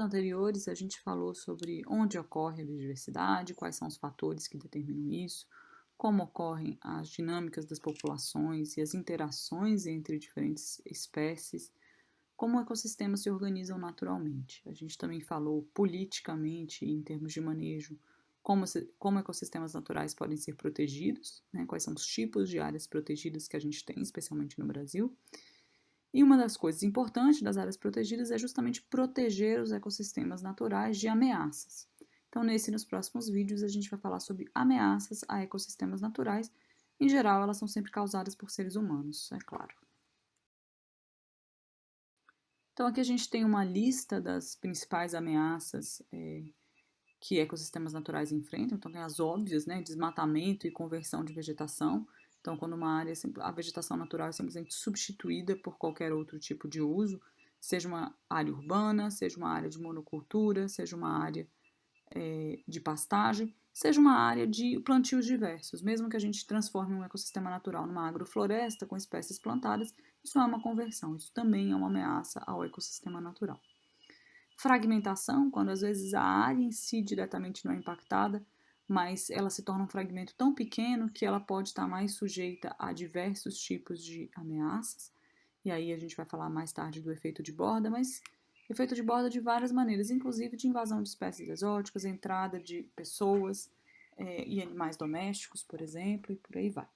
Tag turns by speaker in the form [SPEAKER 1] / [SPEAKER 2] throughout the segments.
[SPEAKER 1] anteriores, a gente falou sobre onde ocorre a biodiversidade, quais são os fatores que determinam isso, como ocorrem as dinâmicas das populações e as interações entre diferentes espécies, como ecossistemas se organizam naturalmente. A gente também falou politicamente, em termos de manejo, como ecossistemas naturais podem ser protegidos, né, quais são os tipos de áreas protegidas que a gente tem, especialmente no Brasil. E uma das coisas importantes das áreas protegidas é justamente proteger os ecossistemas naturais de ameaças. Então, nesse e nos próximos vídeos, a gente vai falar sobre ameaças a ecossistemas naturais. Em geral, elas são sempre causadas por seres humanos, é claro. Então, aqui a gente tem uma lista das principais ameaças que ecossistemas naturais enfrentam. Então, tem as óbvias, né? Desmatamento e conversão de vegetação. Então, quando uma área, a vegetação natural é simplesmente substituída por qualquer outro tipo de uso, seja uma área urbana, seja uma área de monocultura, seja uma área de pastagem, seja uma área de plantios diversos. Mesmo que a gente transforme um ecossistema natural numa agrofloresta com espécies plantadas, isso é uma conversão, isso também é uma ameaça ao ecossistema natural. Fragmentação, quando às vezes a área em si diretamente não é impactada, mas ela se torna um fragmento tão pequeno que ela pode estar mais sujeita a diversos tipos de ameaças. E aí a gente vai falar mais tarde do efeito de borda, mas efeito de borda de várias maneiras, inclusive de invasão de espécies exóticas, entrada de pessoas e animais domésticos, por exemplo, e por aí vai.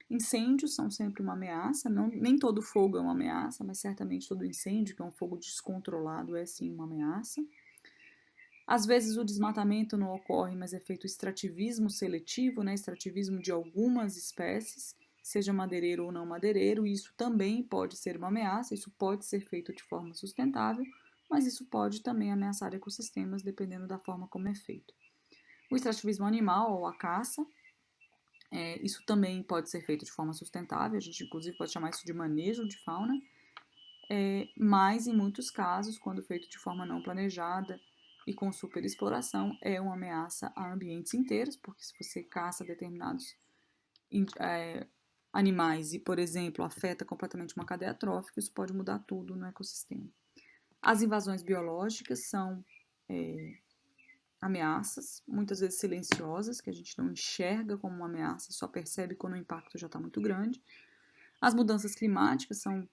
[SPEAKER 1] Incêndios são sempre uma ameaça, nem todo fogo é uma ameaça, mas certamente todo incêndio, que é um fogo descontrolado, é sim uma ameaça. Às vezes o desmatamento não ocorre, mas é feito extrativismo seletivo, né, extrativismo de algumas espécies, seja madeireiro ou não madeireiro, e isso também pode ser uma ameaça, isso pode ser feito de forma sustentável, mas isso pode também ameaçar ecossistemas, dependendo da forma como é feito. O extrativismo animal, ou a caça, isso também pode ser feito de forma sustentável, a gente inclusive pode chamar isso de manejo de fauna, mas em muitos casos, quando feito de forma não planejada e com superexploração, é uma ameaça a ambientes inteiros, porque se você caça determinados animais e, por exemplo, afeta completamente uma cadeia trófica, isso pode mudar tudo no ecossistema. As invasões biológicas são ameaças, muitas vezes silenciosas, que a gente não enxerga como uma ameaça, só percebe quando o impacto já está muito grande. As mudanças climáticas são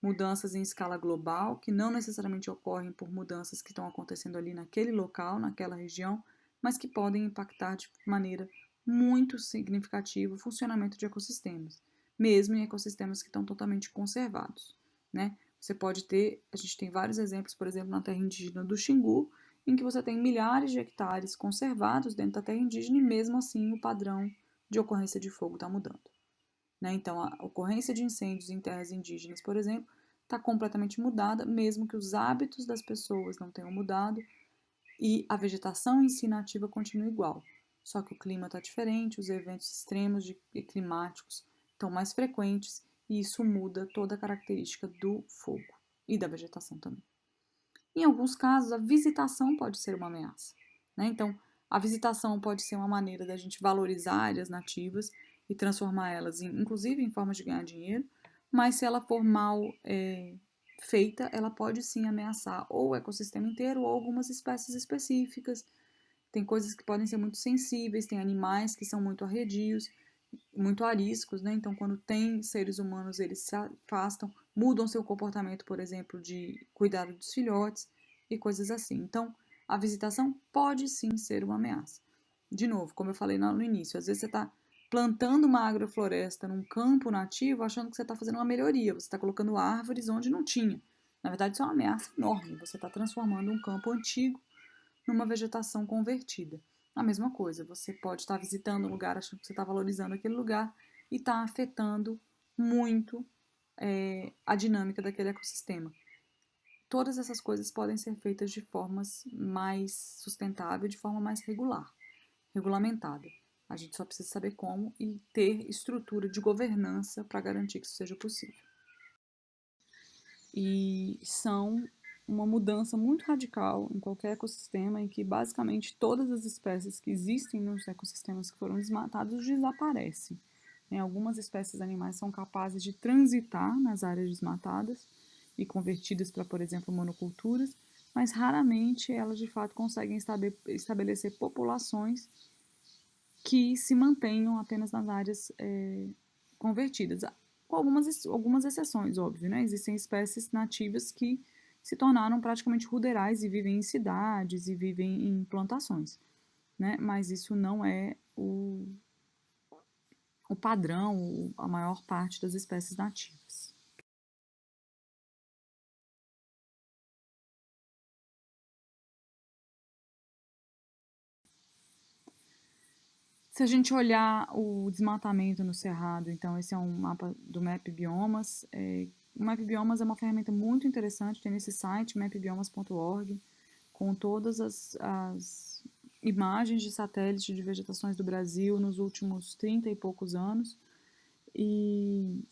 [SPEAKER 1] mudanças em escala global, que não necessariamente ocorrem por mudanças que estão acontecendo ali naquele local, naquela região, mas que podem impactar de maneira muito significativa o funcionamento de ecossistemas, mesmo em ecossistemas que estão totalmente conservados, né? Você pode ter, a gente tem vários exemplos, por exemplo, na terra indígena do Xingu, em que você tem milhares de hectares conservados dentro da terra indígena e mesmo assim o padrão de ocorrência de fogo está mudando. Né? Então, a ocorrência de incêndios em terras indígenas, por exemplo, está completamente mudada, mesmo que os hábitos das pessoas não tenham mudado e a vegetação em si nativa continua igual. Só que o clima está diferente, os eventos extremos climáticos estão mais frequentes e isso muda toda a característica do fogo e da vegetação também. Em alguns casos, a visitação pode ser uma ameaça. Né? Então, a visitação pode ser uma maneira da gente valorizar áreas nativas e transformar elas, inclusive, em formas de ganhar dinheiro, mas se ela for mal feita, ela pode sim ameaçar ou o ecossistema inteiro ou algumas espécies específicas. Tem coisas que podem ser muito sensíveis, tem animais que são muito arredios, muito ariscos, né? Então, quando tem seres humanos, eles se afastam, mudam seu comportamento, por exemplo, de cuidado dos filhotes e coisas assim. Então, a visitação pode sim ser uma ameaça. De novo, como eu falei no início, às vezes você está plantando uma agrofloresta num campo nativo achando que você está fazendo uma melhoria, você está colocando árvores onde não tinha. Na verdade, isso é uma ameaça enorme, você está transformando um campo antigo numa vegetação convertida. A mesma coisa, você pode estar visitando um lugar achando que você está valorizando aquele lugar e está afetando muito a dinâmica daquele ecossistema. Todas essas coisas podem ser feitas de formas mais sustentáveis, de forma mais regulamentada. A gente só precisa saber como e ter estrutura de governança para garantir que isso seja possível. E são uma mudança muito radical em qualquer ecossistema em que basicamente todas as espécies que existem nos ecossistemas que foram desmatados desaparecem. Algumas espécies animais são capazes de transitar nas áreas desmatadas e convertidas para, por exemplo, monoculturas, mas raramente elas de fato conseguem estabelecer populações que se mantenham apenas nas áreas convertidas, com algumas exceções, óbvio, né? Existem espécies nativas que se tornaram praticamente ruderais e vivem em cidades e vivem em plantações, né? Mas isso não é o padrão, a maior parte das espécies nativas. Se a gente olhar o desmatamento no Cerrado, então esse é um mapa do Map Biomas. O Map Biomas é uma ferramenta muito interessante, tem nesse site mapbiomas.org, com todas as imagens de satélite de vegetações do Brasil nos últimos 30 e poucos anos. E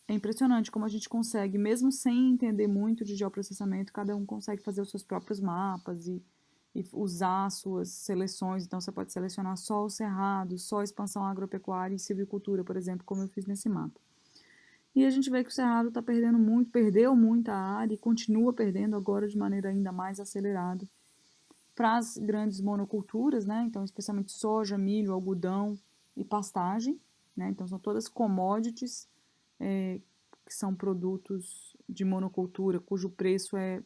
[SPEAKER 1] é impressionante como a gente consegue, mesmo sem entender muito de geoprocessamento, cada um consegue fazer os seus próprios mapas e usar suas seleções. Então, você pode selecionar só o cerrado, só a expansão agropecuária e silvicultura, por exemplo, como eu fiz nesse mapa. E a gente vê que o cerrado está perdendo muito, perdeu muita área e continua perdendo agora de maneira ainda mais acelerada para as grandes monoculturas, né? Então, especialmente soja, milho, algodão e pastagem, né? Então, são todas commodities que são produtos de monocultura, cujo preço é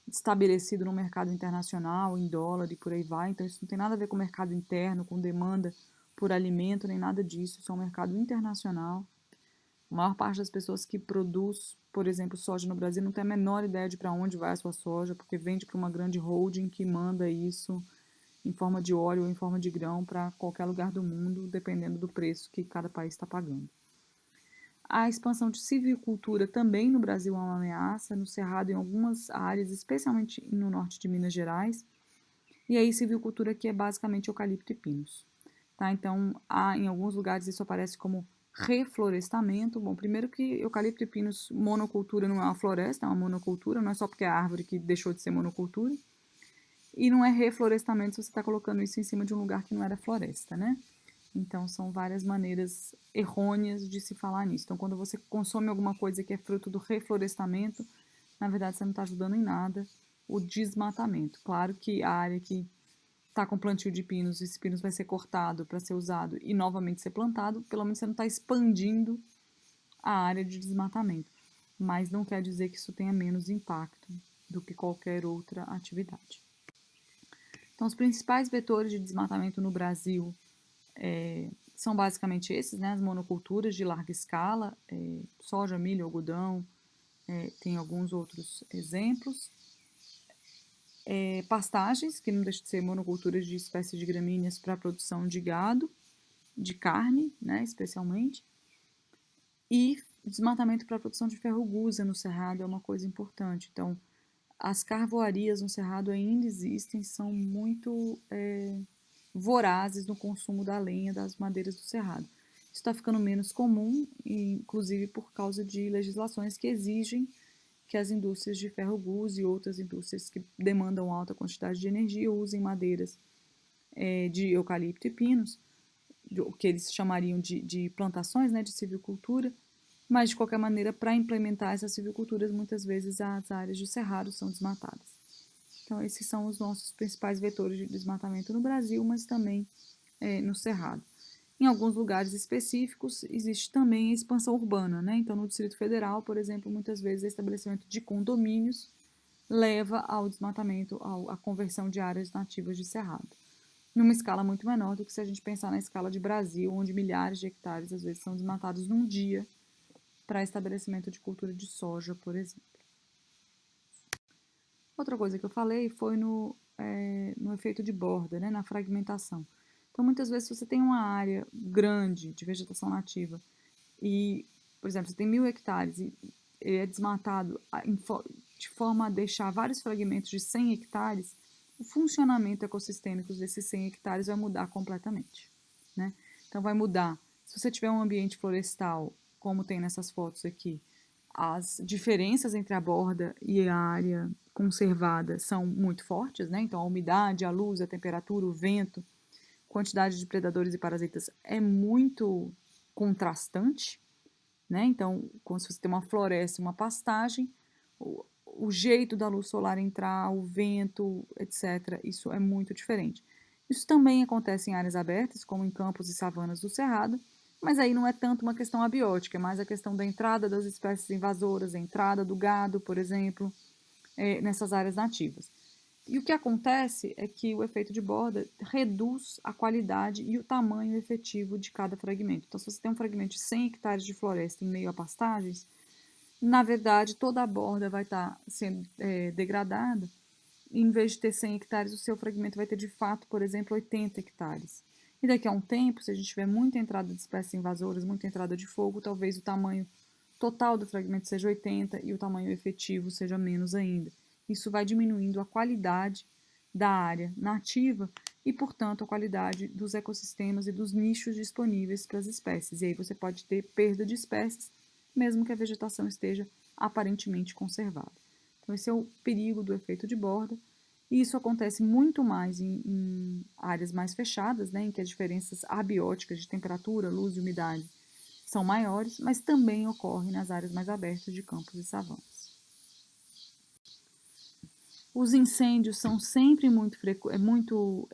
[SPEAKER 1] estabelecido no mercado internacional, em dólar e por aí vai. Então, isso não tem nada a ver com o mercado interno, com demanda por alimento, nem nada disso. Isso é um mercado internacional. A maior parte das pessoas que produz, por exemplo, soja no Brasil não tem a menor ideia de para onde vai a sua soja, porque vende para uma grande holding que manda isso em forma de óleo ou em forma de grão para qualquer lugar do mundo, dependendo do preço que cada país está pagando. A expansão de silvicultura também no Brasil é uma ameaça, no Cerrado em algumas áreas, especialmente no norte de Minas Gerais. E aí silvicultura aqui é basicamente eucalipto e pinos. Tá? Então, em alguns lugares isso aparece como reflorestamento. Bom, primeiro que eucalipto e pinos monocultura não é uma floresta, é uma monocultura, não é só porque é árvore que deixou de ser monocultura. E não é reflorestamento se você está colocando isso em cima de um lugar que não era floresta, né? Então, são várias maneiras errôneas de se falar nisso. Então, quando você consome alguma coisa que é fruto do reflorestamento, na verdade, você não está ajudando em nada o desmatamento. Claro que a área que está com plantio de pinos, esse pinos vai ser cortado para ser usado e novamente ser plantado, pelo menos você não está expandindo a área de desmatamento. Mas não quer dizer que isso tenha menos impacto do que qualquer outra atividade. Então, os principais vetores de desmatamento no Brasil são basicamente esses, né? As monoculturas de larga escala, soja, milho, algodão, tem alguns outros exemplos. Pastagens, que não deixam de ser monoculturas de espécies de gramíneas para a produção de gado, de carne, né, especialmente. E desmatamento para a produção de ferro-gusa no Cerrado é uma coisa importante. Então, as carvoarias no Cerrado ainda existem, são muito vorazes no consumo da lenha das madeiras do Cerrado. Isso está ficando menos comum, inclusive por causa de legislações que exigem que as indústrias de ferro-gusa e outras indústrias que demandam alta quantidade de energia usem madeiras de eucalipto e pinos, o que eles chamariam de plantações, né, de silvicultura, mas de qualquer maneira, para implementar essas silviculturas, muitas vezes as áreas de cerrado são desmatadas. Então, esses são os nossos principais vetores de desmatamento no Brasil, mas também no Cerrado. Em alguns lugares específicos, existe também a expansão urbana, né? Então, no Distrito Federal, por exemplo, muitas vezes o estabelecimento de condomínios leva ao desmatamento, à conversão de áreas nativas de cerrado. Numa escala muito menor do que se a gente pensar na escala de Brasil, onde milhares de hectares às vezes são desmatados num dia para estabelecimento de cultura de soja, por exemplo. Outra coisa que eu falei foi no efeito de borda, né, na fragmentação. Então, muitas vezes, se você tem uma área grande de vegetação nativa e, por exemplo, você tem 1.000 hectares e ele é desmatado de forma a deixar vários fragmentos de 100 hectares, o funcionamento ecossistêmico desses 100 hectares vai mudar completamente, né? Então, vai mudar. Se você tiver um ambiente florestal, como tem nessas fotos aqui, as diferenças entre a borda e a área conservada são muito fortes, né? Então, a umidade, a luz, a temperatura, o vento, quantidade de predadores e parasitas é muito contrastante, né? Então, como se você tem uma floresta, uma pastagem, o jeito da luz solar entrar, o vento, etc. Isso é muito diferente. Isso também acontece em áreas abertas, como em campos e savanas do Cerrado, mas aí não é tanto uma questão abiótica, é mais a questão da entrada das espécies invasoras, a entrada do gado, por exemplo, nessas áreas nativas. E o que acontece é que o efeito de borda reduz a qualidade e o tamanho efetivo de cada fragmento. Então, se você tem um fragmento de 100 hectares de floresta em meio a pastagens, na verdade, toda a borda vai estar sendo degradada. E, em vez de ter 100 hectares, o seu fragmento vai ter, de fato, por exemplo, 80 hectares. E daqui a um tempo, se a gente tiver muita entrada de espécies invasoras, muita entrada de fogo, talvez o tamanho total do fragmento seja 80 e o tamanho efetivo seja menos ainda. Isso vai diminuindo a qualidade da área nativa e, portanto, a qualidade dos ecossistemas e dos nichos disponíveis para as espécies. E aí você pode ter perda de espécies, mesmo que a vegetação esteja aparentemente conservada. Então, esse é o perigo do efeito de borda. E isso acontece muito mais em áreas mais fechadas, né, em que as diferenças abióticas de temperatura, luz e umidade são maiores, mas também ocorre nas áreas mais abertas de campos e savanas. Os incêndios são sempre muito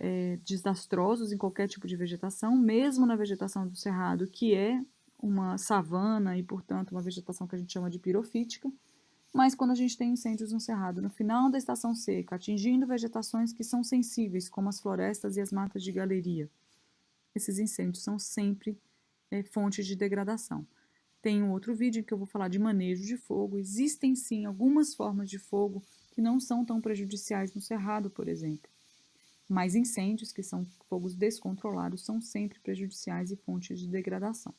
[SPEAKER 1] desastrosos em qualquer tipo de vegetação, mesmo na vegetação do cerrado, que é uma savana e, portanto, uma vegetação que a gente chama de pirofítica. Mas quando a gente tem incêndios no cerrado no final da estação seca, atingindo vegetações que são sensíveis, como as florestas e as matas de galeria, esses incêndios são sempre fontes de degradação. Tem um outro vídeo em que eu vou falar de manejo de fogo. Existem sim algumas formas de fogo que não são tão prejudiciais no cerrado, por exemplo. Mas incêndios, que são fogos descontrolados, são sempre prejudiciais e fontes de degradação.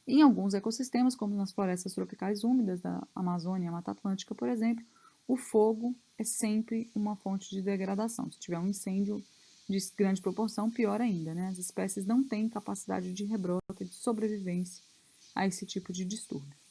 [SPEAKER 1] Em alguns ecossistemas, como nas florestas tropicais úmidas da Amazônia e Mata Atlântica, por exemplo, o fogo é sempre uma fonte de degradação. Se tiver um incêndio de grande proporção, pior ainda, né? As espécies não têm capacidade de rebrota, de sobrevivência a esse tipo de distúrbio.